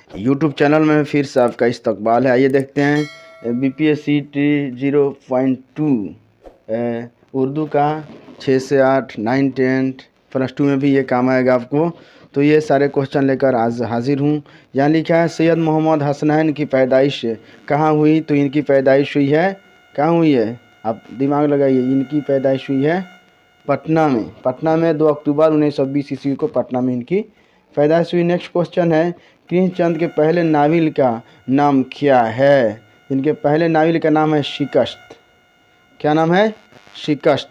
YouTube channel में फिर से आपका इस्तकबाल है। आइए देखते हैं BPSC T0.2 उर्दू का 6 से 8, 9, 10 +2 में भी ये काम आएगा आपको। तो ये सारे क्वेश्चन लेकर आज हाजिर हूँ। यहाँ लिखा है सैयद मोहम्मद हसनैन की पैदाइश कहाँ हुई? तो इनकी पैदाइश हुई है, कहाँ हुई है आप दिमाग लगाइए, इनकी पैदाइश हुई है पटना में। पटना में 2 अक्टूबर 1920 ईस्वी को पटना में इनकी पैदाइश हुई। नेक्स्ट क्वेश्चन है कृष्णचंद के पहले नावल का नाम क्या है? इनके पहले नावल का नाम है शिकस्त। क्या नाम है? शिकस्त।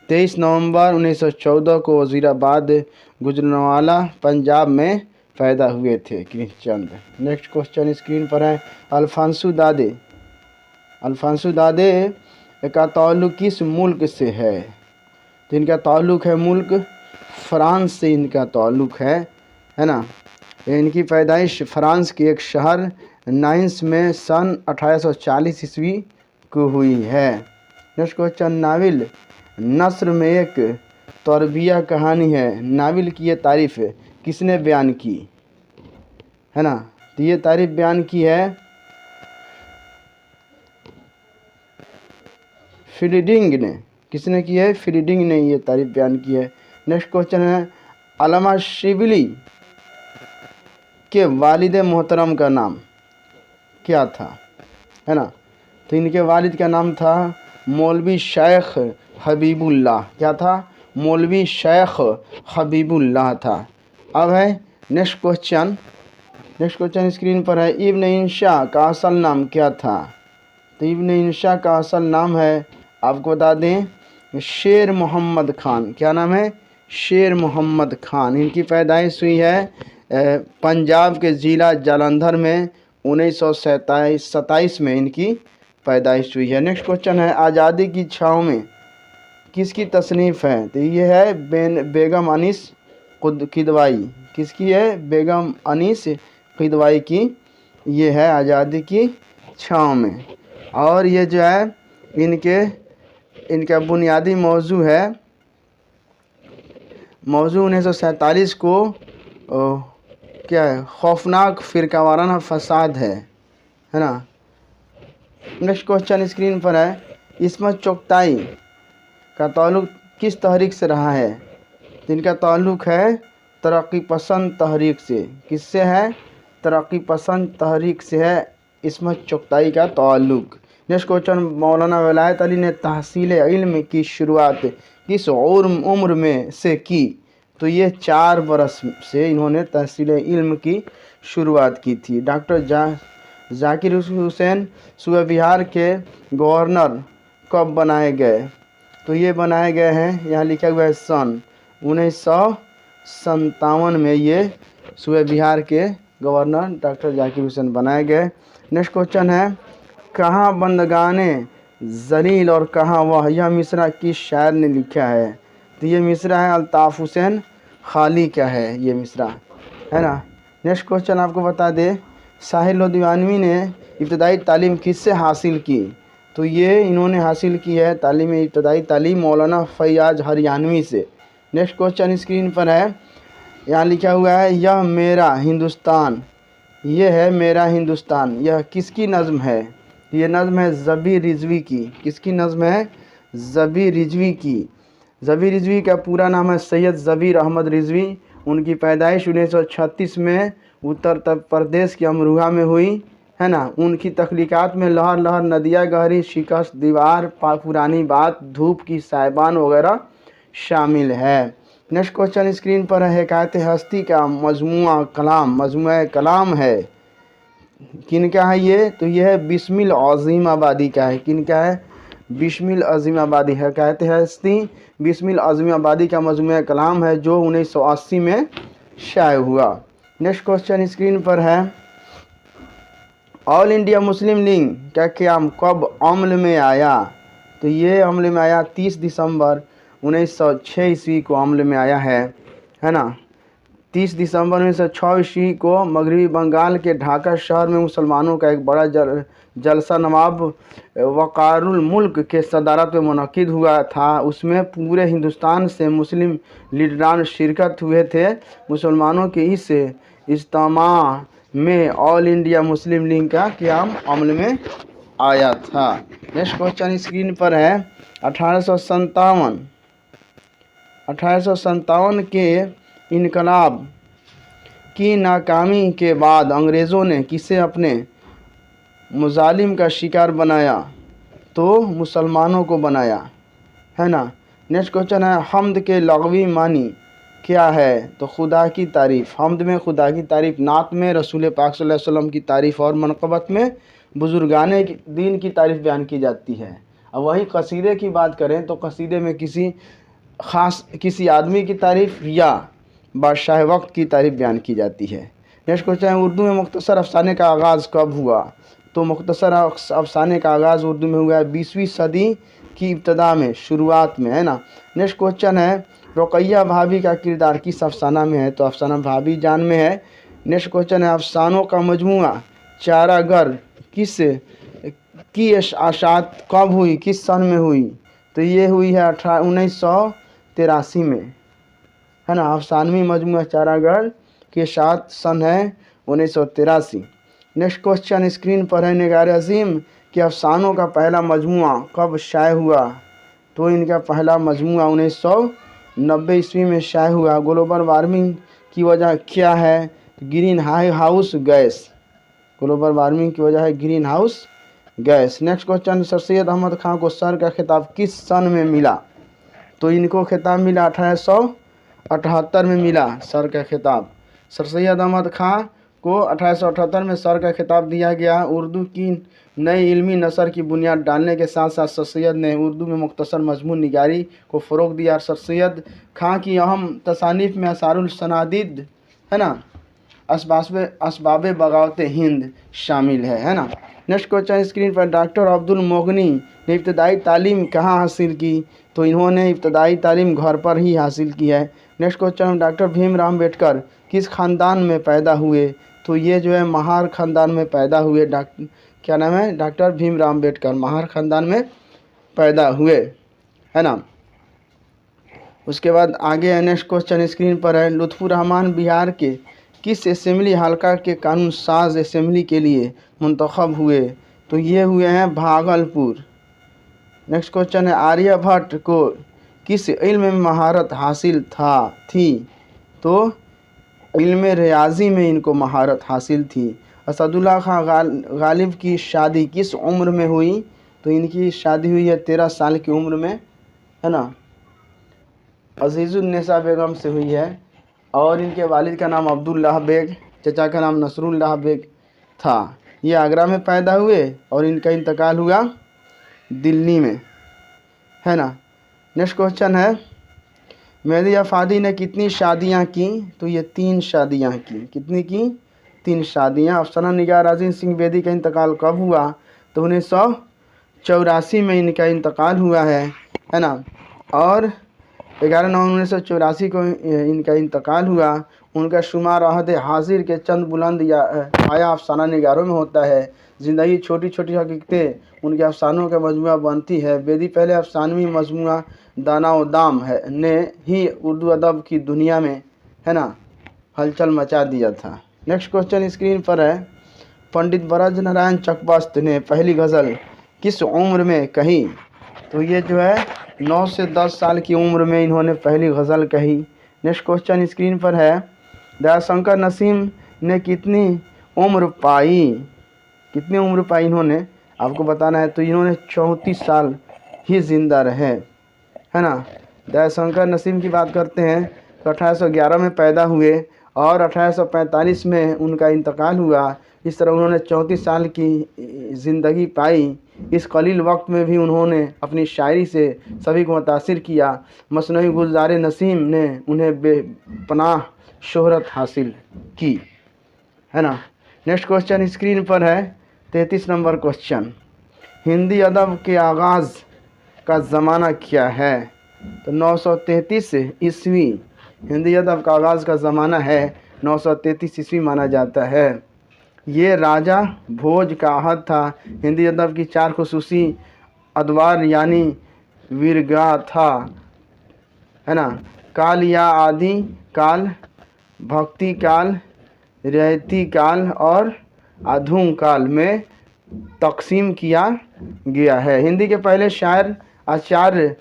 23 नवंबर 1914 को वजीराबाद गुजरांवाला पंजाब में पैदा हुए थे कृष्णचंद। नेक्स्ट क्वेश्चन स्क्रीन पर है अल्फांसो दादे। अल्फांसो दादे का ताल्लुक़ किस मुल्क से है? तो इनका ताल्लुक़ है मुल्क फ्रांस से, इनका ताल्लुक़ है ना। इनकी पैदाइश फ्रांस के एक शहर नाइन्स में सन 1840 ईस्वी को हुई है। नेक्स्ट क्वेश्चन नावल नस्र में एक तरबिया कहानी है। नावल की ये तारीफ़ किसने बयान की है ना? तो ये तारीफ़ बयान की है फील्डिंग ने। किसने की है? फील्डिंग ने ये तारीफ़ बयान की है। नेक्स्ट क्वेश्चन है अल्लामा शिबली के वालिद मोहतरम का नाम क्या था? है ना। तो इनके वालिद का नाम था मौलवी शेख हबीबुल्लाह। क्या था? मौलवी शेख हबीबुल्लाह था। अब है नेक्स्ट क्वेश्चन स्क्रीन पर है इब्न इंशा का असल नाम क्या था? तो इब्न इंशा का असल नाम है, आपको बता दें, शेर मोहम्मद खान। क्या नाम है? शेर मोहम्मद खान। इनकी पैदाइश हुई है पंजाब के ज़िला जालंधर में 1927 में इनकी पैदाइश हुई है। नेक्स्ट क्वेश्चन है आज़ादी की छाँव में किसकी तसनीफ़ है? तो ये है बेगम अनीस किदवाई। किसकी है? बेगम अनीस किदवाई की ये है आज़ादी की छाँव में। और ये जो है इनका बुनियादी मौजू है, मौजू 1947 को क्या है? खौफनाक फ़िरकावाराना फसाद है ना। नेक्स्ट क्वेश्चन स्क्रीन पर है इस्मत चुगताई का ताल्लुक़ किस तहरीक से रहा है? तो इनका ताल्लुक़ है तरक्की पसंद तहरीक से। किससे है? तरक्की पसंद तहरीक से है इस्मत चुगताई का ताल्लुक़। नेक्स्ट क्वेश्चन मौलाना वलायत अली ने तहसील इल्म की शुरुआत किस उम्र में से की? तो ये 4 बरस से इन्होंने तहसील इल्म की शुरुआत की थी। डॉक्टर जाकिर हुसैन सूबे बिहार के गवर्नर कब बनाए गए? तो ये बनाए गए हैं, यहाँ लिखा हुआ है सन 1957 में ये सूबे बिहार के गवर्नर डॉक्टर जाकिर हुसैन बनाए गए। नेक्स्ट क्वेश्चन है कहाँ बंदगाने जलील और कहाँ वह, यह मिसरा किस शायर ने लिखा है? तो ये मिसरा है अल्ताफ़ हुसैन खाली का है ये मिसरा, है ना। नेक्स्ट क्वेश्चन आपको बता दे साहिर लोधियानवी ने इब्तदाई तालीम किससे हासिल की? तो ये इन्होंने हासिल की है तालीम इब्तदाई तालीम मौलाना फ़ैयाज़ हरियाणवी से। नेक्स्ट क्वेश्चन स्क्रीन पर है, यहाँ लिखा हुआ है यह मेरा हिंदुस्तान, ये है मेरा हिंदुस्तान, यह किसकी नज़्म है? ये नज़्म है ज़बी रिजवी की। किसकी नज़्म है? ज़बी रिजवी की। ज़बी रिजवी का पूरा नाम है सैयद ज़बीर अहमद रिजवी। उनकी पैदाइश 1936 में उत्तर प्रदेश के अमरोहा में हुई, है ना। उनकी तख्लीक़ात में लहर लहर, नदिया गहरी, शिकस्त दीवार, पुरानी बात, धूप की साइबान वगैरह शामिल है। नेक्स्ट क्वेश्चन स्क्रीन पर है हिकायत हस्ती का मजमुआ कलाम है, किनका है ये? तो ये है बिस्मिल अज़ीम आबादी का है। किनका है? बिस्मिल अज़ीम आबादी। हिकायत हस्ती बिस्मिल अज़ीम आबादी का मजमुआ कलाम है जो 1980 में शाये हुआ। नेक्स्ट क्वेश्चन स्क्रीन पर है ऑल इंडिया मुस्लिम लीग का क़याम कब अमल में आया? तो ये अमल में आया 30 दिसंबर 1906 ईस्वी को अमल में आया है ना। 30 दिसंबर 1906 ईस्वी को मगरबी बंगाल के ढाका शहर में मुसलमानों का एक बड़ा जलसा नवाब वक़ारुल मुल्क के सदारत में मुनक़िद हुआ था। उसमें पूरे हिंदुस्तान से मुस्लिम लीडरान शिरकत हुए थे। मुसलमानों के इस इज्तिमा में ऑल इंडिया मुस्लिम लीग का क़याम अमल में आया था। नेक्स्ट क्वेश्चन स्क्रीन पर है 1857 के इनकलाब की नाकामी के बाद अंग्रेज़ों ने किसे अपने मुजालिम का शिकार बनाया? तो मुसलमानों को बनाया, है ना। नेक्स्ट क्वेश्चन है हम्द के लग़वी मानी क्या है? तो खुदा की तारीफ़। हम्द में खुदा की तारीफ़, नात में रसूल पाक सल्लल्लाहु अलैहि वसल्लम की तारीफ़ और मनक़बत में बुज़ुर्गाने दीन की तारीफ़ बयान की जाती है। अब वही कसीदे की बात करें तो कसीदे में किसी आदमी की तारीफ़ या बादशाह वक्त की तारीफ़ बयान की जाती है। नेक्स्ट क्वेश्चन है उर्दू में मुख्तसर अफ़साने का आगाज़ कब हुआ? तो मुख्तसर अफ़साने का आगाज़ उर्दू में हुआ है 20वीं सदी की इब्तदा में, शुरुआत में, है ना। नेक्स्ट क्वेश्चन है रुक़ैया भाभी का किरदार किस अफ़साना में है? तो अफ़साना भाभी जान में है। नेक्स्ट क्वेश्चन है अफ़सानों का मजमूआ चारागर की आशात कब हुई, किस सन में हुई? तो ये हुई है 1983 में, है ना। अफ़सानवी मजमूआ चारागर के साथ सन है 1983। नेक्स्ट क्वेश्चन स्क्रीन पर है निगार अज़ीम के अफ़सानों का पहला मजमूआ कब शाये हुआ? तो इनका पहला मजमूआ 1990 ईस्वी में शाये हुआ। ग्लोबल वार्मिंग की वजह क्या है? Green house gas. Global warming की वजह है green house gas. Next question sir Syed Ahmed Khan को सर का खिताब किस सन में मिला? तो इनको खिताब मिला 1878 में मिला सर का खिताब। सर सैयद अहमद ख़ान को 1878 में सर का खिताब दिया गया। उर्दू की नई इल्मी नसर की बुनियाद डालने के साथ साथ सर सैयद ने उर्दू में मुख्तसर मजमून निगारी को फ़रोग़ दिया। सर सैयद ख़ान की अहम तसानीफ़ में असारुल सनादिद, है ना, असबाब बगावत हिंद शामिल है ना। नेक्स्ट क्वेश्चन स्क्रीन पर डॉक्टर अब्दुल मोगनी ने इब्तदाई तालीम कहाँ हासिल की? तो इन्होंने इब्तदाई तालीम घर पर ही हासिल की है। Next question doctor Bhimrao Ambedkar किस ख़ानदान में पैदा हुए? तो ये जो है महार ख़ानदान में पैदा हुए। क्या नाम है? डॉक्टर भीमराव अम्बेडकर महार ख़ानदान में पैदा हुए, है ना। उसके बाद आगे है नेक्स्ट क्वेश्चन स्क्रीन पर है लुत्फ़ुर रहमान बिहार के किस असेंबली हल्का के कानून साज असेंबली के लिए मुंतखब हुए? तो ये हुए हैं भागलपुर। नेक्स्ट क्वेश्चन है आर्यभट्ट को किस इल्म में महारत हासिल थी? तो इल्म रियाजी में इनको महारत हासिल थी। असदुल्ला खां गालिब की शादी किस उम्र में हुई? तो इनकी शादी हुई है 13 साल की उम्र में, है ना। अजीज़ुन्निसा बेगम से हुई है और इनके वालिद का नाम अब्दुल्लाह बेग, चचा का नाम नसरुल्लाह बेग था। ये आगरा में पैदा हुए और इनका इंतकाल हुआ दिल्ली में, है ना। नेक्स्ट क्वेश्चन है मेहदी अफ़ादी ने कितनी शादियां की? तो ये 3 शादियां की। कितनी की? 3 शादियां। अफ़साना निगार राजेंद्र सिंह बेदी का इंतकाल कब हुआ? तो 1984 में इनका इंतकाल हुआ है ना। और 11 नवंबर 1984 को इनका इंतकाल हुआ। उनका शुमार अहद हाजिर के चंद बुलंद या आया अफ़साना निगारों में होता है। ज़िंदगी छोटी छोटी हकीकतें उनके अफ़सानों का मजमूआ बनती है। बेदी पहले अफ़सानवी मजमूआ दाना व दाम है ने ही उर्दू अदब की दुनिया में, है ना, हलचल मचा दिया था। नेक्स्ट क्वेश्चन स्क्रीन पर है पंडित ब्रज नारायण चकबस्त ने पहली गज़ल किस उम्र में कही? तो ये जो है 9 से 10 साल की उम्र में इन्होंने पहली गज़ल कही। नेक्स्ट क्वेश्चन स्क्रीन पर है दयाशंकर नसीम ने कितनी उम्र पाई? कितनी उम्र पाई इन्होंने, आपको बताना है। तो इन्होंने 34 साल ही ज़िंदा रहे, है ना। दयाशंकर नसीम की बात करते हैं तो 1811 में पैदा हुए और 1845 में उनका इंतकाल हुआ। इस तरह उन्होंने 34 साल की ज़िंदगी पाई। इस कलील वक्त में भी उन्होंने अपनी शायरी से सभी को मुतासिर किया। मसनवी गुलज़ार नसीम ने उन्हें बेपनाह शोहरत हासिल की, है ना। नेक्स्ट क्वेश्चन स्क्रीन पर है 33 नंबर क्वेश्चन हिंदी अदब के आगाज़ का ज़माना क्या है? तो 933 ईस्वी हिंदी अदब का आगाज़ का ज़माना है 933 ईस्वी माना जाता है। ये राजा भोज का अहद था। हिंदी अदब की 4 खुसूसी अदवार यानी वीरगा था, है ना। काल या आदि काल, भक्ति काल, रहती काल और आधुनिक काल में तकसीम किया गया है। हिंदी के पहले शायर आचार्य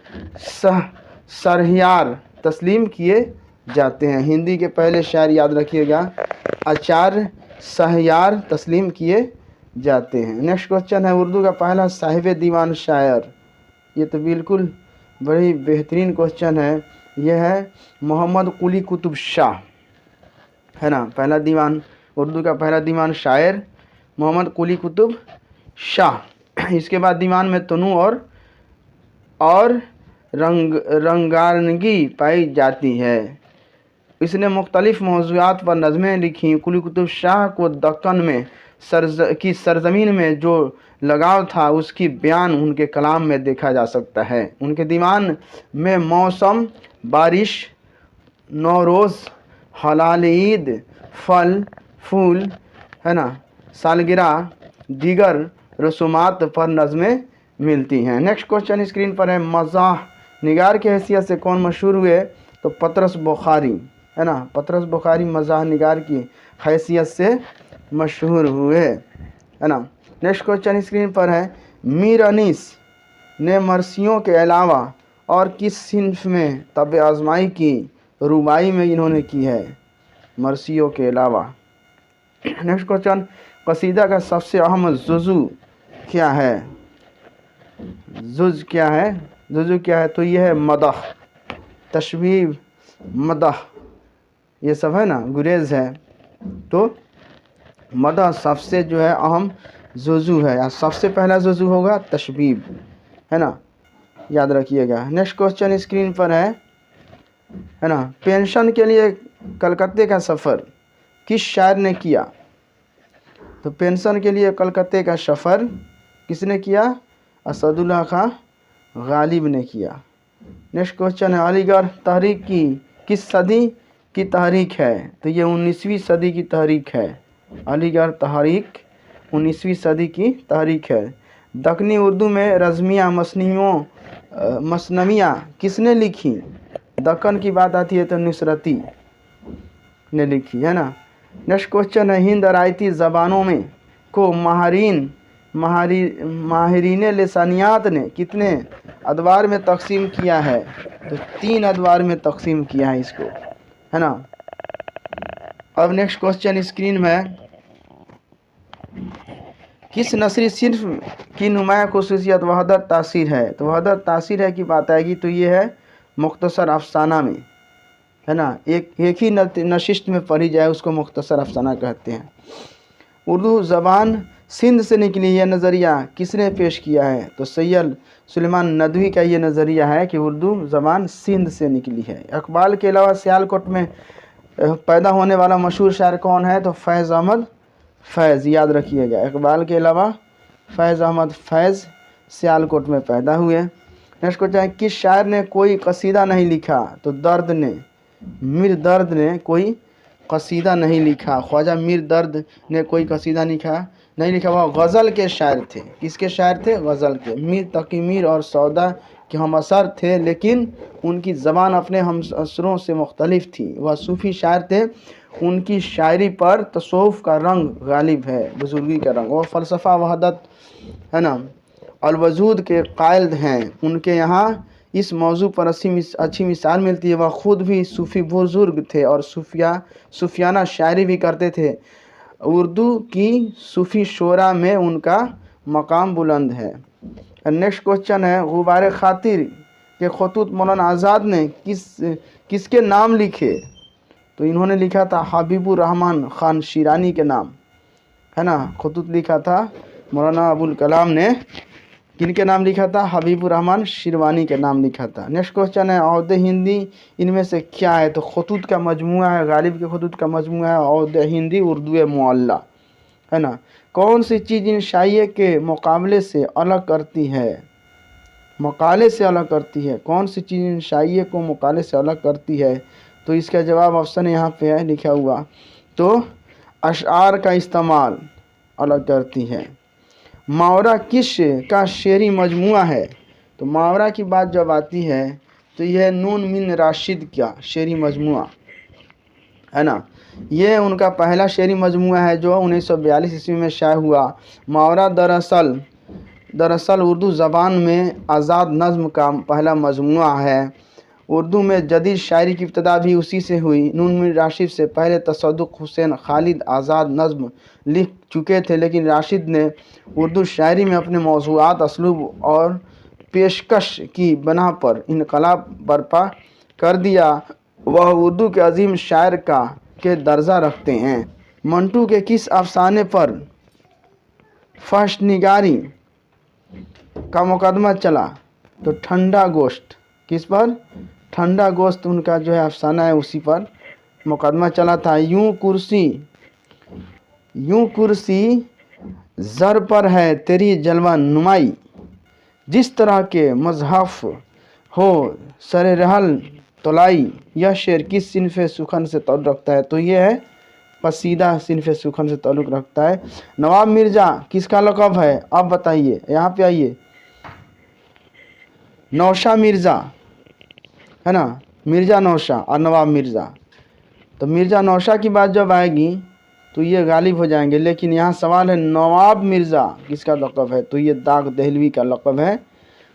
सरहियार तस्लीम किए जाते हैं। हिंदी के पहले शायर याद रखिएगा, आचार्य सरहियार तस्लीम किए जाते हैं। नेक्स्ट क्वेश्चन है, उर्दू का पहला साहिब दीवान शायर। ये तो बिल्कुल बड़ी बेहतरीन क्वेश्चन है। यह है मोहम्मद कुली कुतुब शाह, है ना। पहला दीवान, उर्दू का पहला दीवान शायर मोहम्मद कुली कुतुब शाह। इसके बाद दीवान में तनु और रंगारंगी पाई जाती है। इसने मुख्तलिफ मौज़ूआत पर नज़में लिखी। कुली कुतुब शाह को दक्कन में की सरज़मीन में जो लगाव था उसकी बयान उनके कलाम में देखा जा सकता है। उनके दीवान में मौसम, बारिश, नौरोज़, हलाल ईद, फल फूल, है ना, सालगिरह, दीगर रसूमात पर नज़में मिलती हैं। नेक्स्ट क्वेश्चन स्क्रीन पर है, मज़ाह निगार की हैसियत से कौन मशहूर हुए? तो पतरस बुखारी, है ना। पतरस बुखारी मज़ाह निगार की हैसियत से मशहूर हुए, है ना। नेक्स्ट क्वेश्चन स्क्रीन पर है, मीर अनीस ने मरसियों के अलावा और किस सिन्फ में तब आज़माई की रुबाई में इन्होंने की है? मरसियों के अलावा। नेक्स्ट क्वेश्चन, कसीदा का सबसे अहम जुज़ू क्या है? जुज़ क्या है? जुज़ू क्या है? तो यह है मदह, तशबीह, मदह, ये सब है ना, गुरेज है। तो मदह सबसे जो है अहम जुज़ू है, या सबसे पहला जुज़ू होगा तशबीह, है ना, याद रखिएगा। नेक्स्ट क्वेश्चन स्क्रीन पर है ना, पेंशन के लिए कलकत्ते का सफ़र किस शायर ने किया? तो पेंशन के लिए कलकत्ते का सफ़र किसने किया? असदुल्ला खां गालिब ने किया। नेक्स्ट क्वेश्चन है, अलीगढ़ तहरीक की किस सदी की तहरीक है? तो ये 19वीं सदी की तहरीक है। अलीगढ़ तहरीक 19वीं सदी की तहरीक है। दक्कनी उर्दू में रज़मिया मसनवियाँ किसने लिखी? दक्कन की बात आती है तो नुसरती ने लिखी, है ना। नेक्स्ट क्वेश्चन है, हिंद आरायती ज़बानों में को माहिरीन लिसानियात ने कितने अदवार में तकसीम किया है? तो 3 अदवार में तकसीम किया है इसको, है ना। अब नेक्स्ट क्वेश्चन स्क्रीन में, किस नसरी सिर्फ की नुमाया खुसूसियत वहदत तासीर है? तो वहदत तासीर है की बात आएगी तो ये है मुख्तसर अफसाना में, है ना। एक ही नशिस्त में पढ़ी जाए उसको मुख्तसर अफसाना कहते हैं। उर्दू ज़बान सिंध से निकली, यह नज़रिया किसने पेश किया है? तो सैयद सुलेमान नदवी का ये नज़रिया है कि उर्दू ज़बान सिंध से निकली है। इकबाल के अलावा सियालकोट में पैदा होने वाला मशहूर शायर कौन है? तो फैज़ अहमद फैज़, याद रखिएगा। इकबाल के अलावा फैज़ अहमद फैज़ सियालकोट में पैदा हुए। नेक्स्ट क्वेश्चन, किस शायर ने कोई कसीदा नहीं लिखा? तो मीर दर्द ने कोई कसीदा नहीं लिखा। ख्वाजा मीर दर्द ने कोई कसीदा नहीं लिखा। वह गज़ल के शायर थे। किसके शायर थे? गज़ल के। मीर तकी मीर और सौदा के हम असर थे, लेकिन उनकी ज़बान अपने हम असरों से मुख्तलिफ थी। वह सूफ़ी शायर थे। उनकी शायरी पर तसव्वुफ़ का रंग गालिब है, बुजुर्गी का रंग। वह फ़लसफ़ा वहदत, है ना, अल-वजूद के कायल हैं। उनके यहाँ इस मौजू पर अच्छी मिसाल मिलती है। वह ख़ुद भी सूफ़ी बुज़ुर्ग थे और सूफियाना शायरी भी करते थे। उर्दू की सूफ़ी शोरा में उनका मकाम बुलंद है। नेक्स्ट क्वेश्चन है, गुबार खातिर के खतूत मौलाना आज़ाद ने किसके नाम लिखे? तो इन्होंने लिखा था हबीबुर रहमान ख़ान शिरानी के नाम, है ना। खतूत लिखा था मौलाना अबुल कलाम ने किनके नाम लिखा था? हबीबुर रहमान शिरवानी के नाम लिखा था। नेक्स्ट क्वेश्चन है, औद हिंदी इनमें से क्या है? तो खतूत का मजमूआ है, गालिब के खतूत का मजमूआ है औद हिंदी उर्दू मुअल्ला, है ना। कौन सी चीज़ इन शाइए के मुकाबले से अलग करती है? मकाले से अलग करती है। कौन सी चीज़ इन शाइए को मुकाले से अलग करती है? तो इसका जवाब ऑप्शन यहाँ पे है लिखा हुआ। तो अशआर का इस्तेमाल अलग करती है। मावरा किस का शेरी मजमुआ है? तो मावरा की बात जब आती है तो यह नून मिन राशिद का शेरी मजमुआ, है ना। ये उनका पहला शेरी मजमूआ है जो 1942 ईस्वी में शाये हुआ। मावरा दरअसल उर्दू ज़बान में आज़ाद नज़्म का पहला मजमूआ है। उर्दू में जदीद शायरी की इब्तदा भी उसी से हुई। नून मीर राशिद से पहले तसद्दुक़ हुसैन खालिद आज़ाद नज़्म लिख चुके थे, लेकिन राशिद ने उर्दू शायरी में अपने मौज़ूआत, असलूब और पेशकश की बना पर इनकलाब बर्पा कर दिया। वह उर्दू के अजीम शायर के दर्जा रखते हैं। मंटू के किस अफसाने पर फहशनिगारी का मुकदमा चला? तो ठंडा गोश्त। किस पर? ठंडा गोश्त उनका जो है अफसाना है, उसी पर मुकदमा चला था। यूं कुर्सी ज़र पर है तेरी जलवा नुमाई, जिस तरह के मज़हफ़ हो सरे रहल तोलाई। यह शेर किस सिनफ़े सुखन से ताल्लुक़ रखता है? तो ये है कसीदा सिनफ़े सुखन से ताल्लुक़ रखता है। नवाब मिर्ज़ा किसका लक़ब है? अब बताइए, यहाँ पे आइए। नौशा मिर्ज़ा है ना, मिर्ज़ा नौशा और नवाब मिर्ज़ा। तो मिर्ज़ा नौशा की बात जब आएगी तो ये गालिब हो जाएंगे, लेकिन यहाँ सवाल है नवाब मिर्ज़ा किसका लक़ब है? तो ये दाग दहलवी का लक़ब है,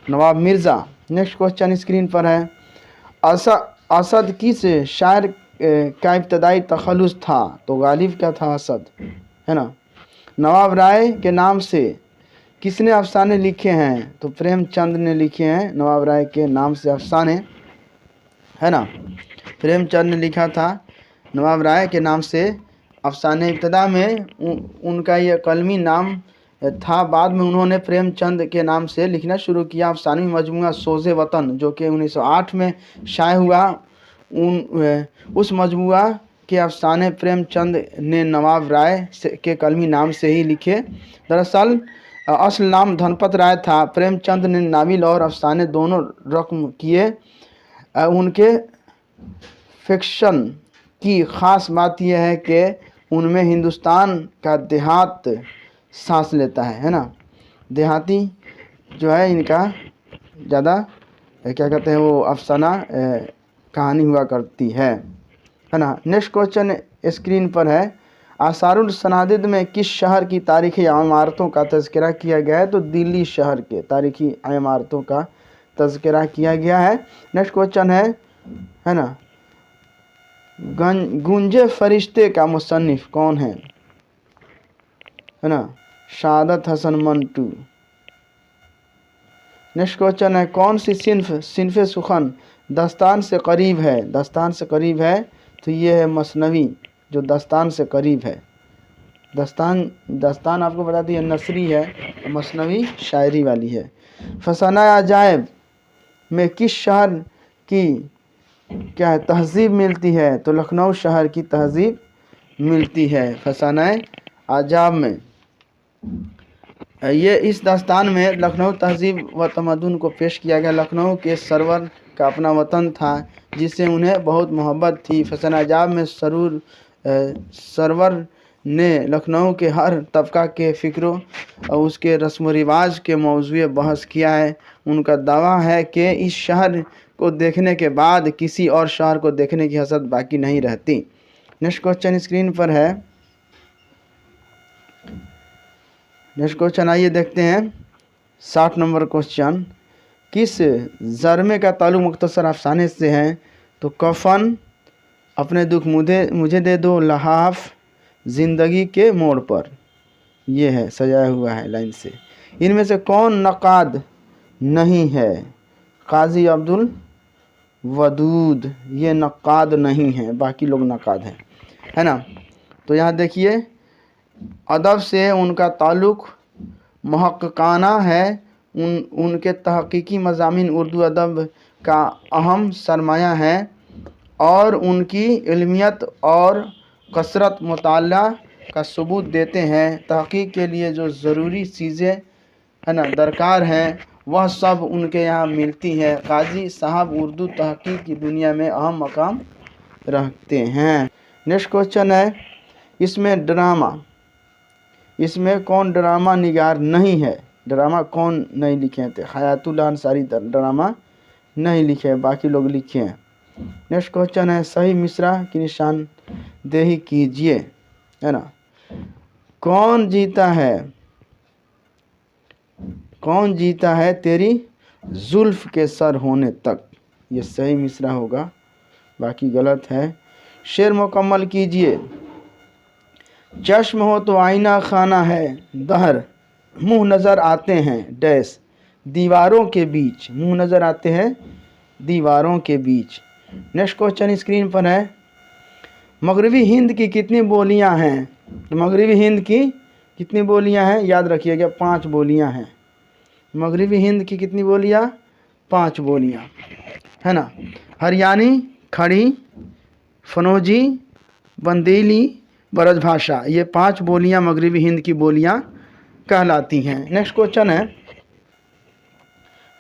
नवाब मिर्ज़ा। नेक्स्ट क्वेश्चन स्क्रीन पर है। असद किस शायर का इब्तदाई तखल्लुस था? तो गालिब क्या था? असद है ना। नवाब राय के नाम से किसने अफसाने लिखे हैं? तो प्रेमचंद ने लिखे हैं नवाब राय के नाम से अफसाने, है ना। प्रेमचंद ने लिखा था नवाब राय के नाम से अफसाने। इब्तदा में उनका ये कलमी नाम था, बाद में उन्होंने प्रेमचंद के नाम से लिखना शुरू किया। अफसानवी मजमूआ सोज़े वतन जो कि 1908 में शाये हुआ, उस मजमूआ के अफसाने प्रेमचंद ने नवाब राय के कलमी नाम से ही लिखे। दरअसल असल नाम धनपत राय था। प्रेमचंद ने नावल और अफसाने दोनों रकम किए। उनके फिक्शन की ख़ास बात यह है कि उनमें हिंदुस्तान का देहात सांस लेता है ना। देहाती जो है इनका ज़्यादा क्या कहते हैं वो अफसाना कहानी हुआ करती है ना। नेक्स्ट क्वेश्चन स्क्रीन पर है। आसारुल सनादिद में किस शहर की तारीख़ी इमारतों का तज़किरा किया गया है? तो दिल्ली शहर के तारीख़ी इमारतों का तज़किरा किया गया है। नेक्स्ट क्वेश्चन है ना, गुंजे फरिश्ते का मुसन्निफ़ कौन है ना? शादत हसन मंटू। नेक्स्ट क्वेश्चन है। कौन सी सिनफ़े सुखन दस्तान से करीब है? दस्तान से करीब है तो ये है मसनवी, जो दस्तान से करीब है। दस्तान आपको बता दिया नसरी है, मसनवी शायरी वाली है। फसाना अजायब में किस शहर की क्या है तहज़ीब मिलती है? तो लखनऊ शहर की तहज़ीब मिलती है फसाना अजाब में। ये इस दास्तान में लखनऊ तहज़ीब व तमद्दुन को पेश किया गया। लखनऊ के सरवर का अपना वतन था जिससे उन्हें बहुत मोहब्बत थी। फसाना अजाब में सरवर ने लखनऊ के हर तबका के फ़िक्रों और उसके रस्म व रिवाज के मौज़ूए बहस किया है। उनका दावा है कि इस शहर को देखने के बाद किसी और शहर को देखने की हसरत बाकी नहीं रहती। नेक्स्ट क्वेश्चन स्क्रीन पर है। नेक्स्ट क्वेश्चन आइए देखते हैं। 60 नंबर क्वेश्चन। किस ज़रमे का ताल्लुक़ मुख्तसर अफसाने से है? तो कफन, अपने दुख मुझे दे दो, लहाफ, ज़िंदगी के मोड़ पर। ये है सजाया हुआ है लाइन से। इनमें से कौन नक़ाद नहीं है? काजी अब्दुल वदूद ये नक़ाद नहीं है, बाकी लोग नक़ाद हैं, है ना। तो यहाँ देखिए अदब से उनका ताल्लुक़ महक़क़ाना है। उनके तहक़ीक़ी मज़ामीन उर्दू अदब का अहम सरमाया है और उनकी इल्मियत और कसरत मुताला का सबूत देते हैं। तहक़ीक़ के लिए जो ज़रूरी चीज़ें है ना दरकार हैं वह सब उनके यहाँ मिलती है। काजी साहब उर्दू तहक़ीक़ की दुनिया में अहम मकाम रखते हैं। नेक्स्ट क्वेश्चन है। इसमें कौन ड्रामा निगार नहीं है? ड्रामा कौन नहीं लिखे थे? हयातुल्लाह अंसारी ड्रामा नहीं लिखे हैं, बाकी लोग लिखे हैं। नेक्स्ट क्वेश्चन है सही मिश्रा की निशानदेही कीजिए, है ना। कौन जीता है तेरी जुल्फ के सर होने तक, ये सही मिसरा होगा, बाकी गलत है। शेर मुकम्मल कीजिए। चश्म हो तो आईना खाना है दहर, मुंह नज़र आते हैं डैश दीवारों के बीच, मुंह नज़र आते हैं दीवारों के बीच। नेक्स्ट क्वेश्चन स्क्रीन पर है मगरबी हिंद की कितनी बोलियां हैं, तो मगरबी हिंद की कितनी बोलियां हैं, याद रखिएगा 5 बोलियां हैं। मगरबी हिंद की कितनी बोलियां, 5 बोलियां, है ना। हरियाणी, खड़ी, फनोजी, बंदेली, ब्रजभाषा, ये 5 बोलियां मगरबी हिंद की बोलियां कहलाती हैं। नेक्स्ट क्वेश्चन है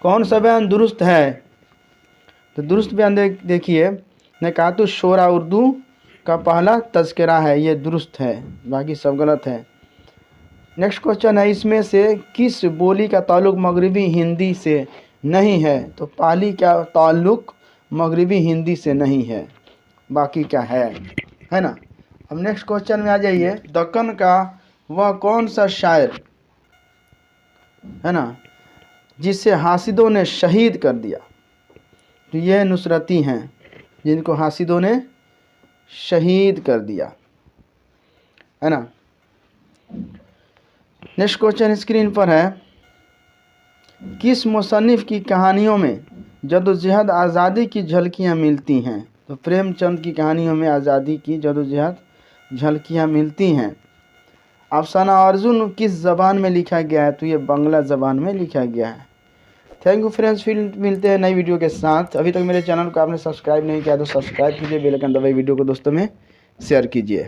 कौन सा बयान दुरुस्त है, तो दुरुस्त बयान देखिए नकातु शोरा उर्दू का पहला तज़किरा है, ये दुरुस्त है, बाकी सब गलत है। नेक्स्ट क्वेश्चन है इसमें से किस बोली का ताल्लुक मगरबी हिंदी से नहीं है, तो पाली का ताल्लुक मगरबी हिंदी से नहीं है, बाकी क्या है ना। अब नेक्स्ट क्वेश्चन में आ जाइए दक्कन का वह कौन सा शायर, है ना, जिसे हासिदों ने शहीद कर दिया, तो यह नुसरती हैं जिनको हासिदों ने शहीद कर दिया, है ना। नेक्स्ट क्वेश्चन स्क्रीन पर है किस मुसन्निफ की कहानियों में जदोजहद आज़ादी की झलकियाँ मिलती हैं, तो प्रेमचंद की कहानियों में आज़ादी की जदोजहद झलकियाँ मिलती हैं। अफसाना अर्जुन किस ज़बान में लिखा गया है, तो ये बांग्ला ज़बान में लिखा गया है। थैंक यू फ्रेंड्स, फिर मिलते हैं नई वीडियो के साथ। अभी तक मेरे चैनल को आपने सब्सक्राइब नहीं किया तो सब्सक्राइब कीजिए, बेल आइकन दबाइए, वीडियो को दोस्तों में शेयर कीजिए।